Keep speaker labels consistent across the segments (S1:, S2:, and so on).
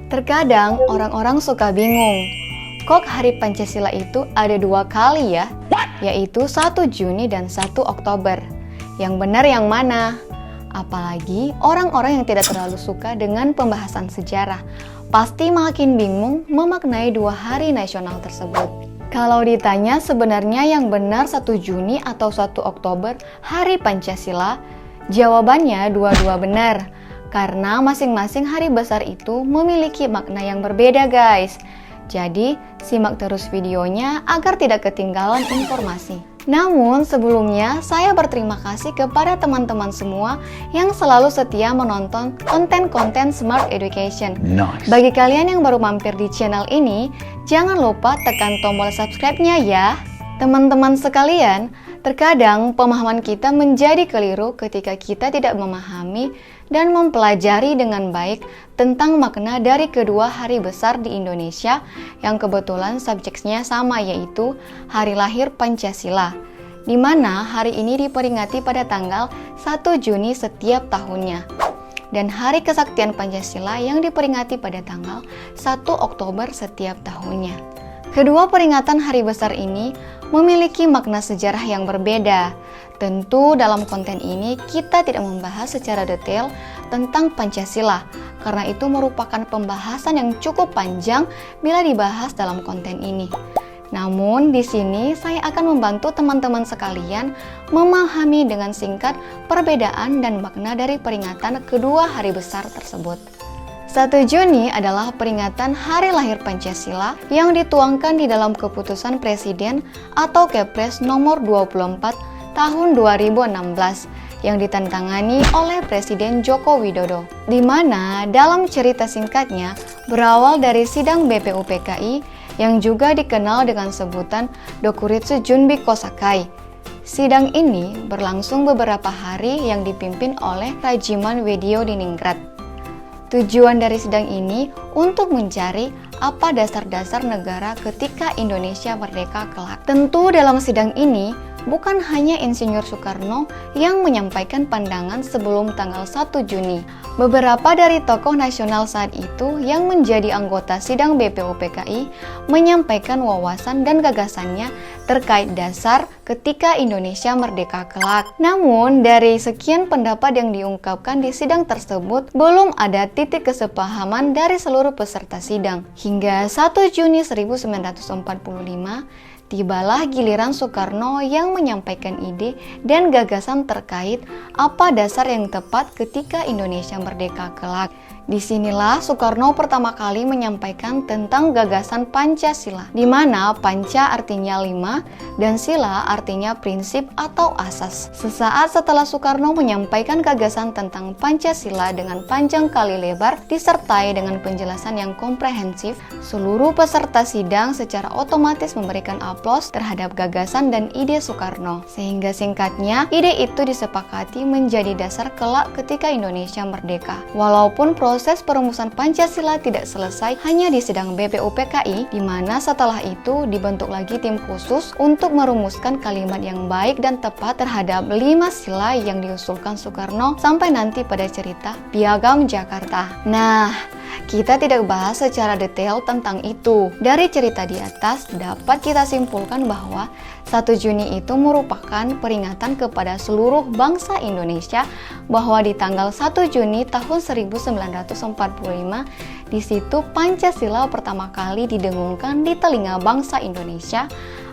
S1: Terkadang orang-orang suka bingung, kok Hari Pancasila itu ada 2 kali ya? Yaitu 1 Juni dan 1 Oktober. Yang benar yang mana? Apalagi orang-orang yang tidak terlalu suka dengan pembahasan sejarah, pasti makin bingung memaknai 2 hari nasional tersebut. Kalau ditanya sebenarnya yang benar 1 Juni atau 1 Oktober Hari Pancasila, jawabannya dua-dua benar. Karena masing-masing hari besar itu memiliki makna yang berbeda guys. Jadi, simak terus videonya agar tidak ketinggalan informasi. Namun, sebelumnya saya berterima kasih kepada teman-teman semua yang selalu setia menonton konten-konten Smart Education.
S2: Nice.
S1: Bagi kalian yang baru mampir di channel ini, jangan lupa tekan tombol subscribe-nya ya. Teman-teman sekalian, terkadang pemahaman kita menjadi keliru ketika kita tidak memahami dan mempelajari dengan baik tentang makna dari kedua hari besar di Indonesia yang kebetulan subjeknya sama, yaitu Hari Lahir Pancasila, di mana hari ini diperingati pada tanggal 1 Juni setiap tahunnya, dan Hari Kesaktian Pancasila yang diperingati pada tanggal 1 Oktober setiap tahunnya. Kedua peringatan hari besar ini memiliki makna sejarah yang berbeda. Tentu dalam konten ini kita tidak membahas secara detail tentang Pancasila, karena itu merupakan pembahasan yang cukup panjang bila dibahas dalam konten ini. Namun di sini saya akan membantu teman-teman sekalian memahami dengan singkat perbedaan dan makna dari peringatan kedua hari besar tersebut. 1 Juni adalah peringatan Hari Lahir Pancasila yang dituangkan di dalam Keputusan Presiden atau Kepres nomor 24 tahun 2016 yang ditantangani oleh Presiden Joko Widodo, di mana dalam cerita singkatnya berawal dari sidang BPUPKI yang juga dikenal dengan sebutan Dokuritsu Junbi Kosakai. Sidang ini berlangsung beberapa hari yang dipimpin oleh Rajiman Weddio Diningrat. Tujuan dari sidang ini untuk mencari apa dasar-dasar negara ketika Indonesia merdeka kelak. Tentu dalam sidang ini bukan hanya Insinyur Soekarno yang menyampaikan pandangan sebelum tanggal 1 Juni. Beberapa dari tokoh nasional saat itu yang menjadi anggota sidang BPUPKI menyampaikan wawasan dan gagasannya terkait dasar ketika Indonesia merdeka kelak. Namun, dari sekian pendapat yang diungkapkan di sidang tersebut, belum ada titik kesepahaman dari seluruh peserta sidang. Hingga 1 Juni 1945, tibalah giliran Soekarno yang menyampaikan ide dan gagasan terkait apa dasar yang tepat ketika Indonesia merdeka kelak. Disinilah Soekarno pertama kali menyampaikan tentang gagasan Pancasila, di mana Panca artinya 5 dan Sila artinya prinsip atau asas. Sesaat setelah Soekarno menyampaikan gagasan tentang Pancasila dengan panjang kali lebar disertai dengan penjelasan yang komprehensif, seluruh peserta sidang secara otomatis memberikan aplaus terhadap gagasan dan ide Soekarno. Sehingga singkatnya, ide itu disepakati menjadi dasar kelak ketika Indonesia merdeka. Walaupun proses perumusan Pancasila tidak selesai hanya di sidang BPUPKI, di mana setelah itu dibentuk lagi tim khusus untuk merumuskan kalimat yang baik dan tepat terhadap 5 sila yang diusulkan Soekarno sampai nanti pada cerita Piagam Jakarta. Nah, kita tidak bahas secara detail tentang itu. Dari cerita di atas dapat kita simpulkan bahwa 1 Juni itu merupakan peringatan kepada seluruh bangsa Indonesia bahwa di tanggal 1 Juni tahun 1945 di situ Pancasila pertama kali didengungkan di telinga bangsa Indonesia,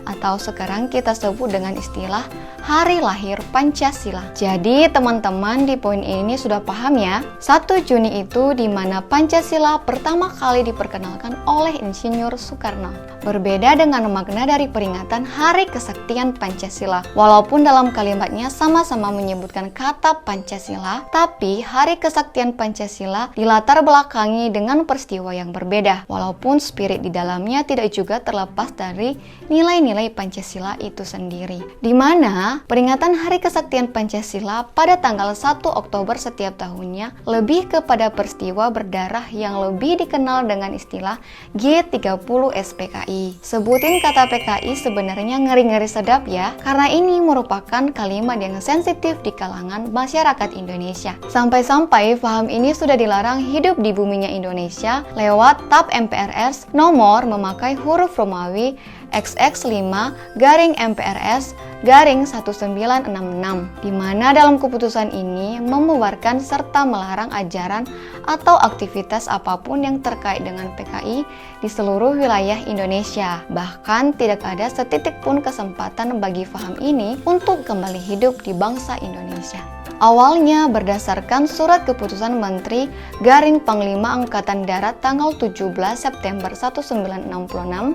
S1: atau sekarang kita sebut dengan istilah Hari Lahir Pancasila. Jadi teman-teman di poin ini sudah paham ya, 1 Juni itu di mana Pancasila pertama kali diperkenalkan oleh Insinyur Soekarno. Berbeda dengan makna dari peringatan Hari Kesaktian Pancasila. Walaupun dalam kalimatnya sama-sama menyebutkan kata Pancasila, tapi Hari Kesaktian Pancasila dilatar belakangi dengan peristiwa yang berbeda. Walaupun spirit di dalamnya tidak juga terlepas dari nilai-nilai nilai-nilai Pancasila itu sendiri. Di mana peringatan Hari Kesaktian Pancasila pada tanggal 1 Oktober setiap tahunnya lebih kepada peristiwa berdarah yang lebih dikenal dengan istilah G30 SPKI. Sebutin kata PKI sebenarnya ngeri-ngeri sedap ya, karena ini merupakan kalimat yang sensitif di kalangan masyarakat Indonesia. Sampai-sampai paham ini sudah dilarang hidup di buminya Indonesia lewat TAP MPRS nomor memakai huruf Romawi XX5-MPRS-1966, di mana dalam keputusan ini membubarkan serta melarang ajaran atau aktivitas apapun yang terkait dengan PKI di seluruh wilayah Indonesia. Bahkan tidak ada setitik pun kesempatan bagi paham ini untuk kembali hidup di bangsa Indonesia. Awalnya berdasarkan surat keputusan Menteri Garing Panglima Angkatan Darat tanggal 17 September 1966,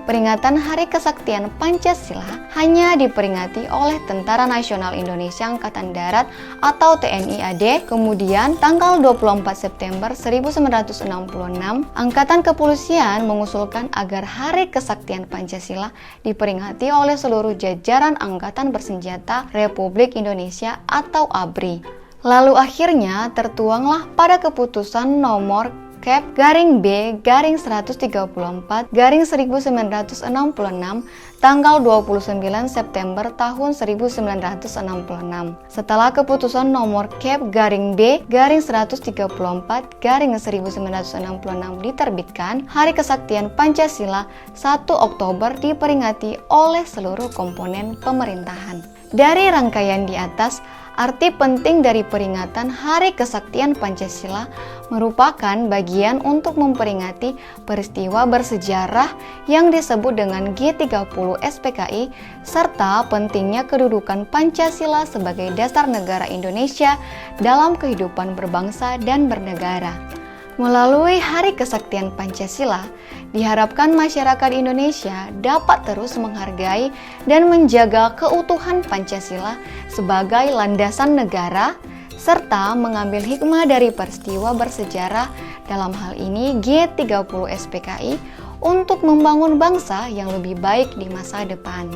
S1: peringatan Hari Kesaktian Pancasila hanya diperingati oleh Tentara Nasional Indonesia Angkatan Darat atau TNI AD. Kemudian tanggal 24 September 1966, Angkatan Kepolisian mengusulkan agar Hari Kesaktian Pancasila diperingati oleh seluruh jajaran Angkatan Bersenjata Republik Indonesia atau ABRI. Lalu akhirnya tertuanglah pada keputusan nomor Kep garing B garing 134 garing 1966 tanggal 29 September tahun 1966. Setelah keputusan nomor Kep garing B garing 134 garing 1966 diterbitkan, Hari Kesaktian Pancasila 1 Oktober diperingati oleh seluruh komponen pemerintahan. Dari rangkaian di atas, arti penting dari peringatan Hari Kesaktian Pancasila merupakan bagian untuk memperingati peristiwa bersejarah yang disebut dengan G30 SPKI serta pentingnya kedudukan Pancasila sebagai dasar negara Indonesia dalam kehidupan berbangsa dan bernegara. Melalui Hari Kesaktian Pancasila, diharapkan masyarakat Indonesia dapat terus menghargai dan menjaga keutuhan Pancasila sebagai landasan negara, serta mengambil hikmah dari peristiwa bersejarah, dalam hal ini G30 SPKI, untuk membangun bangsa yang lebih baik di masa depan.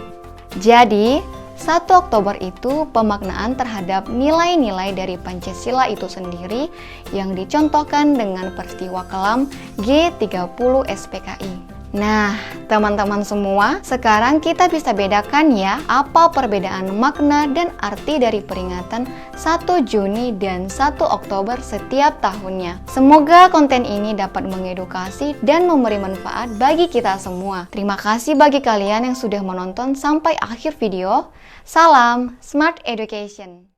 S1: Jadi, 1 Oktober itu pemaknaan terhadap nilai-nilai dari Pancasila itu sendiri yang dicontohkan dengan peristiwa kelam G30 SPKI. Nah, teman-teman semua, sekarang kita bisa bedakan ya apa perbedaan makna dan arti dari peringatan 1 Juni dan 1 Oktober setiap tahunnya. Semoga konten ini dapat mengedukasi dan memberi manfaat bagi kita semua. Terima kasih bagi kalian yang sudah menonton sampai akhir video. Salam Smart Education!